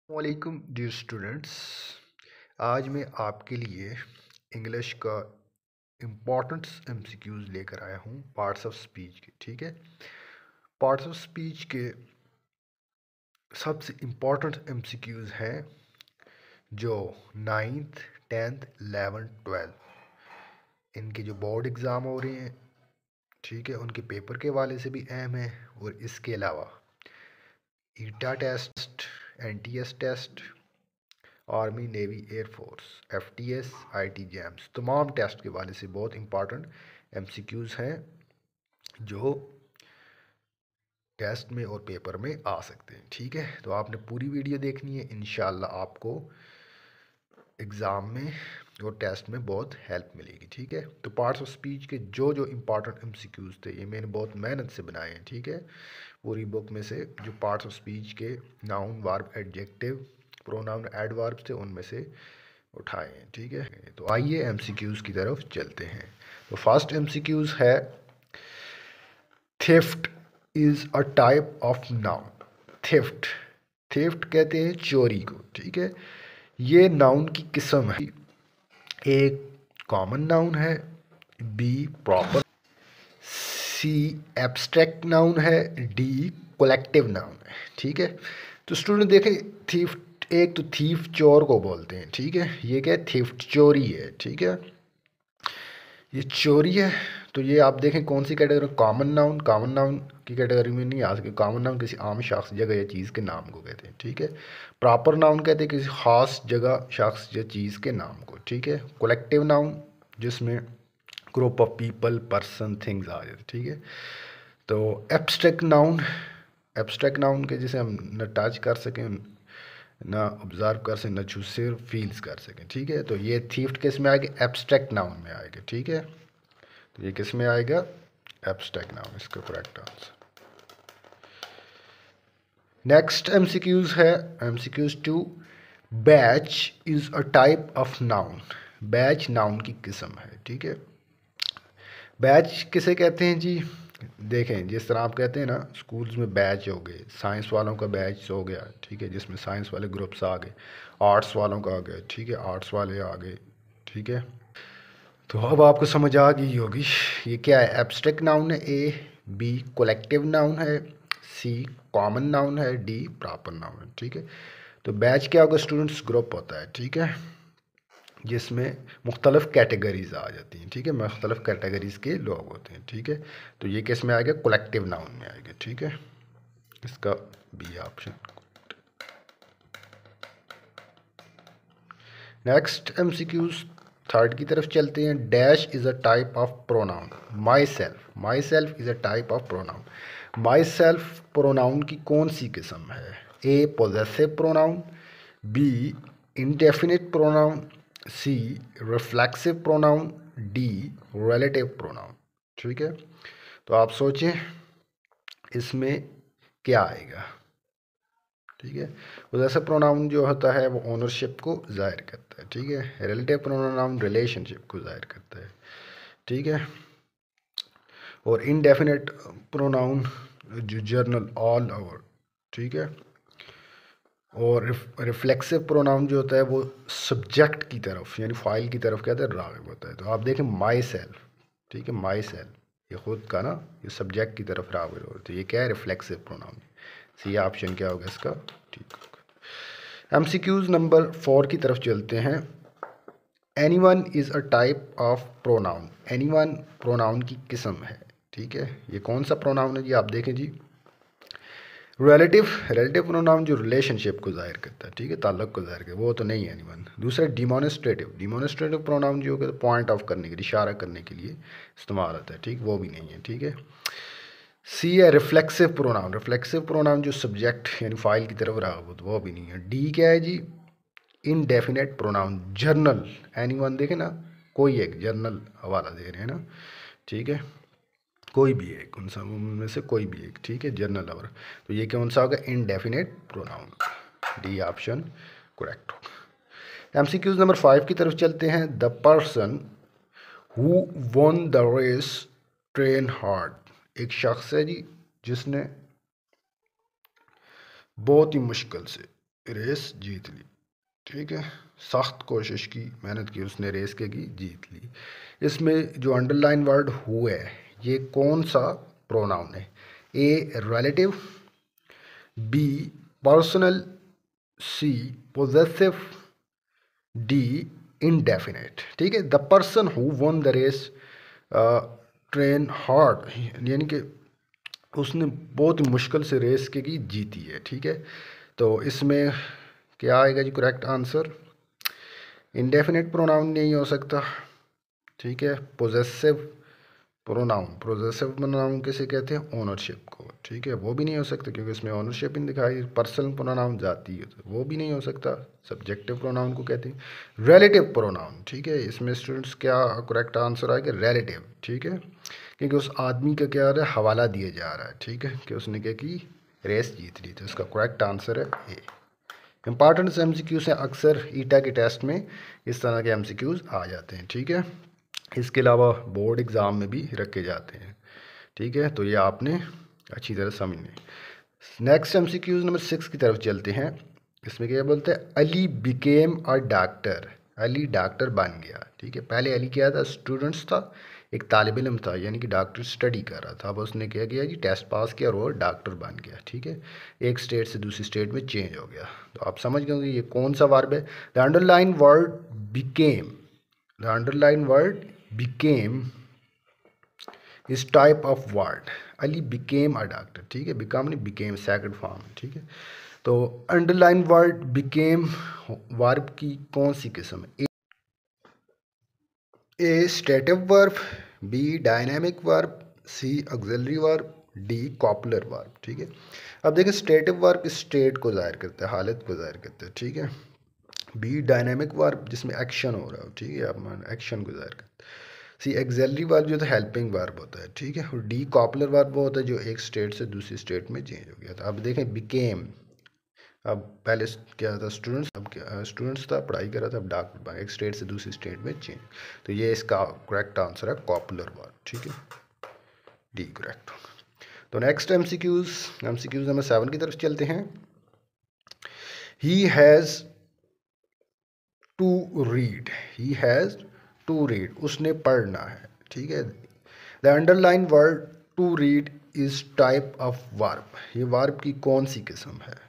वालेकुम dear students. आज मैं आपके लिए इंग्लिश का इम्पोर्टेंट एमसीक्यूज़ लेकर आया हूँ पार्ट्स ऑफ स्पीच के। ठीक है, पार्ट्स ऑफ स्पीच के सबसे इम्पोर्टेंट एमसीक्यूज़ हैं जो 9th 10th 11th 12 इनके जो बोर्ड एग्ज़ाम हो रहे हैं, ठीक है, उनके पेपर के हवाले से भी अहम है। और इसके अलावा ETEA test, NTS test, army navy air force, FTS, IT जैम्स, तमाम टेस्ट के हवाले से बहुत इंपॉर्टेंट एमसीक्यूज़ हैं जो टेस्ट में और पेपर में आ सकते हैं। ठीक है, तो आपने पूरी वीडियो देखनी है, इंशाल्लाह आपको एग्ज़ाम में और टेस्ट में बहुत हेल्प मिलेगी। ठीक है, तो पार्ट्स ऑफ स्पीच के जो जो इम्पॉर्टेंट एमसीक्यूज़ थे ये मैंने बहुत मेहनत से बनाए हैं। ठीक है, पूरी बुक में से जो पार्ट्स ऑफ स्पीच के noun verb adjective pronoun adverbs थे उनमें से उठाए हैं। ठीक है, तो आइए एमसीक्यूज़ की तरफ चलते हैं। तो फर्स्ट एमसीक्यूज़ है theft is a type of noun. Theft, theft कहते हैं चोरी को। ठीक है, ये नाउन की किस्म है। एक कॉमन नाउन है, B proper, C abstract noun है, डी कलेक्टिव नाउन है। ठीक है, तो स्टूडेंट देखें, थीफ, एक तो थीफ चोर को बोलते हैं। ठीक है, ये क्या है, थीफ्ट चोरी है। ठीक है, ये चोरी है। तो ये आप देखें कौन सी category, common noun, common noun की कैटेगरी में नहीं आ सके। कॉमन नाउन किसी आम शख्स, जगह या चीज़ के नाम को कहते हैं। ठीक है, प्रॉपर नाउन कहते हैं किसी खास जगह, शख्स या चीज़ के नाम को। ठीक है, कलेक्टिव नाउन जिसमें group of people, person, things आ जाते। ठीक है, तो एब्स्ट्रैक्ट नाउन, एब्स्ट्रैक्ट नाउन के जिसे हम न टच कर सकें, ना ऑब्जर्व कर सकें, ना छू, सिर्फ फील्स कर सकें। ठीक है, तो ये थीफ्ट किस में आएगा, एब्स्ट्रैक्ट नाउन में आएगा। ठीक है, तो ये किस में आएगा, एब्स्ट्रैक्ट नाउन, इसका करेक्ट आंसर। नेक्स्ट एमसीक्यूज है MCQs 2, batch is a type of noun. Batch noun की किस्म है। ठीक है, बैच किसे कहते हैं जी, देखें जिस तरह आप कहते हैं ना स्कूल्स में बैच हो गए, साइंस वालों का बैच हो गया। ठीक है, जिसमें साइंस वाले ग्रुप्स आ गए, आर्ट्स वालों का आ गया। ठीक है, आर्ट्स वाले आ गए। ठीक है, तो अब आपको समझ आ गई होगी ये क्या है। एब्स्ट्रैक्ट नाउन है ए, बी कलेक्टिव नाउन है, सी कॉमन नाउन है, डी प्रॉपर नाउन है। ठीक है, तो बैच क्या होगा स्टूडेंट्स, ग्रुप होता है। ठीक है, जिसमें मुख्तलिफ कैटेगरीज आ जाती हैं। ठीक है, मुख्तलिफ कैटेगरीज के लोग होते हैं। ठीक है, तो ये किस में आएगा, कलेक्टिव नाउन में आएगा। ठीक है, इसका B option. Next MCQs third की तरफ चलते हैं। Dash is a type of pronoun. Myself, myself is a type of pronoun. Myself pronoun की कौन सी किस्म है, A possessive pronoun, B indefinite pronoun, C reflexive pronoun, D relative pronoun. ठीक है, तो आप सोचें इसमें क्या आएगा। ठीक है, पोजेसिव प्रोनाउन जो होता है वो ओनरशिप को जाहिर करता है। ठीक है, रिलेटिव प्रोनाउन रिलेशनशिप को जाहिर करता है। ठीक है, और इनडेफिनेट प्रोनाउन जो जर्नल ऑल ओवर। ठीक है, और रिफ्लेक्सिव प्रोनाउन जो होता है वो सब्जेक्ट की तरफ यानी फाइल की तरफ कहते हैं राग़िब होता है। तो आप देखें माई सेल्फ, ठीक है, माई सेल्फ ये खुद का ना, ये सब्जेक्ट की तरफ राग़िब होता है। तो ये क्या है, रिफ्लेक्सिव प्रोनाउन। सी ऑप्शन क्या होगा इसका, ठीक होगा। एमसीक्यूज नंबर 4 की तरफ चलते हैं। Anyone is a type of pronoun. Anyone pronoun की किस्म है। ठीक है, ये कौन सा प्रोनाउन है जी, आप देखें जी, रिलेटिव, रिलेटिव प्रोनाउन जो रिलेशनशिप को जाहिर करता है। ठीक है, ताल्लुक को जाहिर करता है, वो तो नहीं है एनीवन। दूसरा डिमॉन्स्ट्रेटिव, डिमॉन्स्ट्रेटिव प्रोनाउन जो होगा पॉइंट ऑफ करने के लिए, इशारा करने के लिए इस्तेमाल होता है। ठीक, वो भी नहीं है। ठीक है, सी है रिफ्लेक्सिव प्रोनाउन। रिफ्लेक्सिव प्रोनाउन जो सब्जेक्ट यानी फाइल की तरफ राग़िब, वो भी नहीं है। डी क्या है जी, इनडेफिनेट प्रोनाउन, जर्नल, एनीवन देखे ना, कोई एक जर्नल हवाला दे रहे हैं ना। ठीक है, कोई भी एक, उन सब उनमें से कोई भी एक। ठीक है, जर्नल लवर। तो ये कौन सा होगा, indefinite pronoun. D option correct होगा। एमसीक्यूज नंबर 5 की तरफ चलते हैं। The person who won the race train hard. एक शख्स है जी जिसने बहुत ही मुश्किल से रेस जीत ली, ठीक है, सख्त कोशिश की, मेहनत की, उसने रेस के की, जीत ली। इसमें जो अंडरलाइन वर्ड हु है, ये कौन सा प्रोनाउन है? A relative, B personal, C possessive, D indefinite. ठीक है, the person who won the race train hard, यानी कि उसने बहुत ही मुश्किल से रेस के की, जीती है। ठीक है, तो इसमें क्या आएगा जी करेक्ट आंसर? इंडेफिनिट प्रोनाउन नहीं हो सकता। ठीक है, पोजेसिव प्रोनाउन, पोजेसिव प्रोनाउन किसे कहते हैं? ओनरशिप को। ठीक है, वो भी नहीं हो सकता क्योंकि इसमें ओनरशिप नहीं दिखाई। पर्सनल प्रोनाउन जाती है, तो वो भी नहीं हो सकता। सब्जेक्टिव प्रोनाउन को कहते हैं रिलेटिव प्रोनाउन। ठीक है, इसमें स्टूडेंट्स क्या करेक्ट आंसर आएगा? रिलेटिव। ठीक है, क्योंकि उस आदमी का क्या है, हवाला दिया जा रहा है। ठीक है, कि उसने क्या की, रेस जीत ली, तो इसका करेक्ट आंसर है ए। इंपॉर्टेंट एमसीक्यू से अक्सर ईटा के टेस्ट में इस तरह के एमसीक्यूज आ जाते हैं। ठीक है, इसके अलावा बोर्ड एग्ज़ाम में भी रखे जाते हैं। ठीक है, तो ये आपने अच्छी तरह समझने। नेक्स्ट एमसीक्यूज नंबर 6 की तरफ चलते हैं। इसमें क्या बोलते हैं? Ali became a doctor, Ali doctor बन गया। ठीक है, पहले अली क्या था? स्टूडेंट्स था, एक तालिब इल्म था, यानी कि डॉक्टर स्टडी कर रहा था। अब उसने क्या किया जी, टेस्ट पास किया और वो डॉक्टर बन गया। ठीक है, एक स्टेट से दूसरी स्टेट में चेंज हो गया। तो आप समझ गए ये कौन सा वर्ब है? The underline word became, the underline word became इस type of word. Ali became a doctor. ठीक है, बिकम नहीं, बिकेम सेकंड फॉर्म। ठीक है, तो अंडरलाइन वर्ड बिकेम वर्ब की कौन सी किस्म है? A stative verb, B dynamic verb, C auxiliary verb, D copular verb. ठीक है, अब देखिए स्टेटिव वर्ब स्टेट को जाहिर करता है, हालत को जाहिर करता है। ठीक है, बी डायनेमिक वर्ब जिसमें एक्शन हो रहा हो। ठीक है, आप एक्शन को जाहिर करते हैं। सी एक्सिलरी वर्ब जो तो हेल्पिंग वर्ब होता है। ठीक है, और डी कॉपुलर वर्ब वो होता है जो एक स्टेट से दूसरी स्टेट में चेंज हो गया था। अब देखें बिकेम, अब पहले क्या था? स्टूडेंट्स, अब क्या स्टूडेंट्स था, पढ़ाई कर रहा था, अब डॉक्टर, एक स्टेट से दूसरी स्टेट में चेंज। तो ये इसका करेक्ट आंसर है कॉपुलर वर्ब। ठीक है, डी करेक्ट। तो नेक्स्ट एमसीक्यूज नंबर 7 की तरफ चलते हैं। He has to read, he has to read, उसने पढ़ना है। ठीक है, the underline word to read is type of verb, ये वर्ब की कौन सी किस्म है?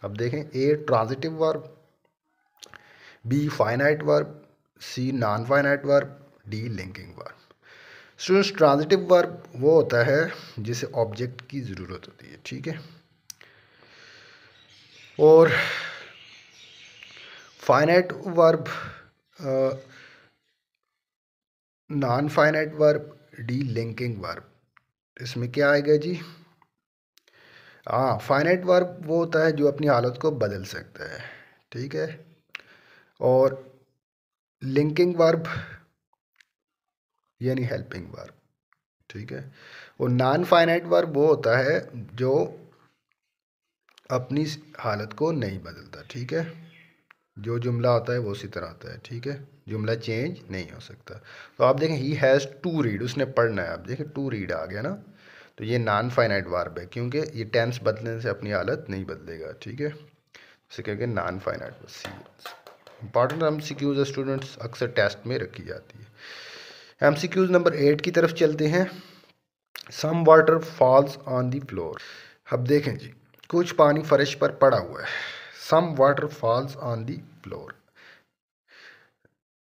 अब देखें, A transitive verb, B finite verb, C non finite verb, D linking verb. Students, transitive verb वो होता है जिसे ऑब्जेक्ट की ज़रूरत होती है। ठीक है, और finite verb, non finite verb, D linking verb. इसमें क्या आएगा जी? हाँ, फाइनाइट वर्ब वो होता है जो अपनी हालत को बदल सकता है। ठीक है, और लिंकिंग वर्ब यानी हेल्पिंग वर्ब। ठीक है, और नॉन फाइनाइट वर्ब वो होता है जो अपनी हालत को नहीं बदलता। ठीक है, जो जुमला होता है वो उसी तरह आता है। ठीक है, जुमला चेंज नहीं हो सकता। तो आप देखें, ही हैज़ टू रीड, उसने पढ़ना है। आप देखें टू रीड आ गया ना, तो ये नॉन फाइनाइट वर्ब है क्योंकि ये टेंस बदलने से अपनी हालत नहीं बदलेगा। ठीक है, इसे कहेंगे नॉन फाइनाइट वर्ब। सी इंपॉर्टेंट एमसीक्यूज स्टूडेंट्स अक्सर टेस्ट में रखी जाती है। एमसीक्यूज नंबर 8 की तरफ चलते हैं। Some water falls on the floor. अब देखें जी, कुछ पानी फर्श पर पड़ा हुआ है। Some water falls on the floor.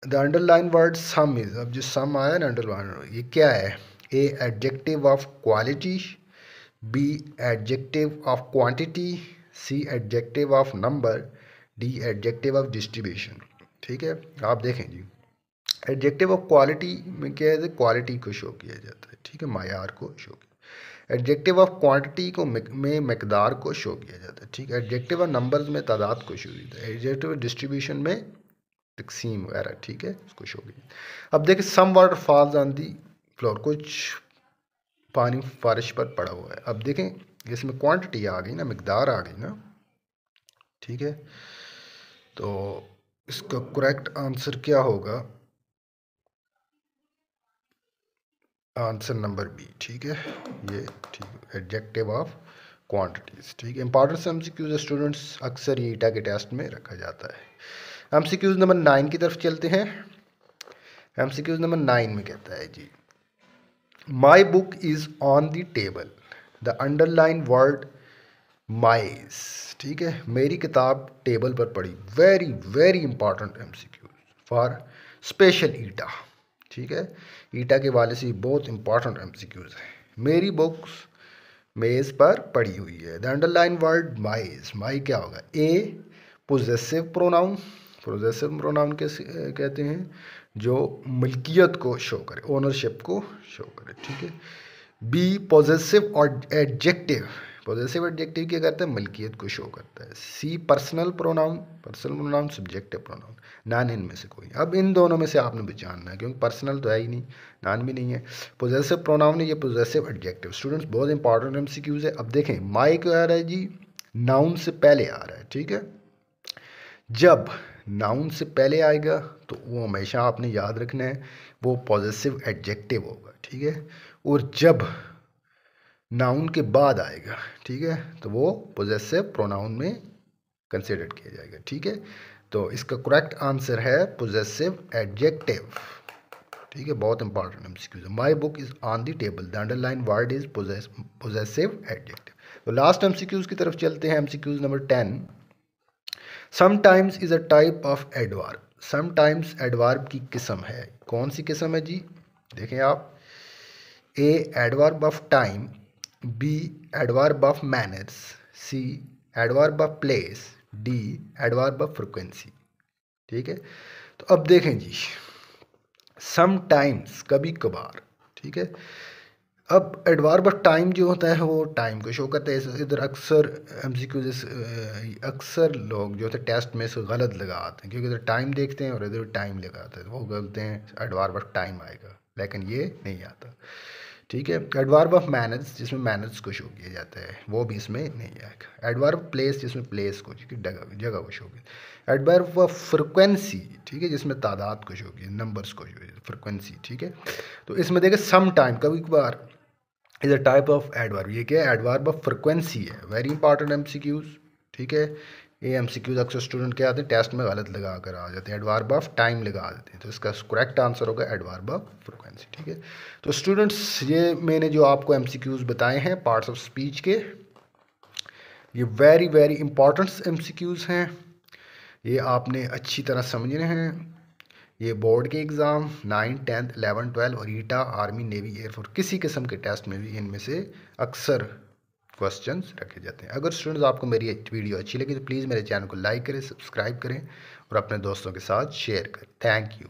The underline word some is, अब जो सम आया ना अंडरलाइन, ये क्या है? A adjective of quality, B adjective of quantity, C adjective of number, D adjective of distribution. ठीक है, आप देखें जी, एडजेक्टिव ऑफ क्वालिटी में क्या है? क्वालिटी को शो किया जाता है। ठीक है, मायार को शो किया। एडजेक्टिव ऑफ क्वांटिटी को में मकदार को शो किया जाता है। ठीक है, एडजेक्टिव ऑफ नंबर्स में तादाद को शो किया जाता है। एडजेक्टिव डिस्ट्रीब्यूशन में तकसीम वगैरह। ठीक है, उसको शो किया। अब देखिए, some water falls on the floor, कुछ पानी फर्श पर पड़ा हुआ है। अब देखें, इसमें क्वांटिटी आ गई ना, मकदार आ गई ना। ठीक है, तो इसका करेक्ट आंसर क्या होगा? Answer number B. ठीक है, ये ठीक, एडजेक्टिव ऑफ क्वांटिटीज़। ठीक है, इंपॉर्टेंस एमसीक्यूज स्टूडेंट्स अक्सर ये ईटा के टेस्ट में रखा जाता है। एमसीक्यूज नंबर 9 की तरफ चलते हैं। एमसीक्यूज नंबर 9 में कहता है जी, my book is on the table, the underline word my is. ठीक है, मेरी किताब टेबल पर पड़ी। Very very important MCQs for special ETEA. ठीक है, ईटा के वाले से बहुत इंपॉर्टेंट एमसीक्यूज है। मेरी बुक्स मेज़ पर पड़ी हुई है। द अंडरलाइन वर्ड माइज, माई क्या होगा? ए पोजेसिव प्रोनाउन, पोजेसिव प्रोनाउन कैसे कहते हैं? जो मिल्कियत को शो करे, ओनरशिप को शो करे। ठीक है। बी पोजेसिव और एडजेक्टिव, पोजेसिव एडजेक्टिव क्या करता है? मिल्कियत को शो करता है। C personal pronoun, personal pronoun subjective pronoun, none इनमें से कोई। अब इन दोनों में से आपने पहचानना है, क्योंकि पर्सनल तो है ही नहीं, नान भी नहीं है। पोजेसिव प्रोनाउन है, ये पोजेसिव एडजेक्टिव। स्टूडेंट्स बहुत इंपॉर्टेंट एमसीक्यूज है। अब देखें, माई क्या आ रहा है जी? नाउन से पहले आ रहा है। ठीक है, जब नाउन से पहले आएगा तो वो हमेशा आपने याद रखना है वो पॉजिटिव एडजेक्टिव होगा। ठीक है, और जब नाउन के बाद आएगा, ठीक है, तो वो पॉजिटिव प्रोनाउन में कंसिडर किया जाएगा। ठीक है, तो इसका करेक्ट आंसर है पॉजिटिव एडजेक्टिव। ठीक है, बहुत इंपॉर्टेंट एमसीक्यूज है। My book is on the table, the underline word is positive adjective. तो लास्ट एमसीक्यूज की तरफ चलते हैं। MCQs number 10, sometimes is a type of adverb. Sometimes adverb की किस्म है। कौन सी किस्म है जी? देखें आप, A adverb of time, B adverb of manners, C adverb of place, D adverb of frequency. ठीक है, तो अब देखें जी, समटाइम्स कभी कभार। ठीक है, अब एडवर्ब ऑफ टाइम जो होता है वो टाइम को शो करता है। इधर अक्सर एमसीक्यू अक्सर लोग जो होते हैं टेस्ट में से गलत लगाते हैं, क्योंकि इधर टाइम देखते हैं और इधर टाइम लगाते हैं, वो बोलते हैं एडवर्ब ऑफ टाइम आएगा, लेकिन ये नहीं आता। ठीक है, एडवर्ब ऑफ मैनर्स जिसमें मैनर्स को शो किया जाता है वो भी इसमें नहीं आएगा। एडवर्ब प्लेस जिसमें प्लेस को, जगह को शो किया। एडवर्ब ऑफ फ्रिक्वेंसी, ठीक है, जिसमें तादाद को शो किया, नंबर्स को शो किया, फ्रिक्वेंसी। ठीक है, तो इसमें देखें सम टाइम कभी कभार is a type of adverb. ये क्या है? एडवर्ब ऑफ फ्रिक्वेंसी है। Very important MCQs. ठीक है, ये एमसीक्यूज अक्सर स्टूडेंट क्या आते हैं टेस्ट में गलत लगा कर आ जाते हैं, एडवर्ब ऑफ टाइम लगा देते हैं, तो इसका करेक्ट आंसर होगा एडवर्ब ऑफ फ्रिक्वेंसी। ठीक है, तो स्टूडेंट्स ये मैंने जो आपको एमसीक्यूज बताए हैं पार्ट्स ऑफ स्पीच के, ये वेरी वेरी इंपॉर्टेंट एमसीक्यूज हैं। ये आपने अच्छी तरह समझने हैं। ये बोर्ड के एग्ज़ाम 9, 10, 11, 12 और ईटा, आर्मी, नेवी, एयरफोर्स किसी किस्म के टेस्ट में भी इनमें से अक्सर क्वेश्चंस रखे जाते हैं। अगर स्टूडेंट्स आपको मेरी वीडियो अच्छी लगी तो प्लीज़ मेरे चैनल को लाइक करें, सब्सक्राइब करें और अपने दोस्तों के साथ शेयर करें। Thank you.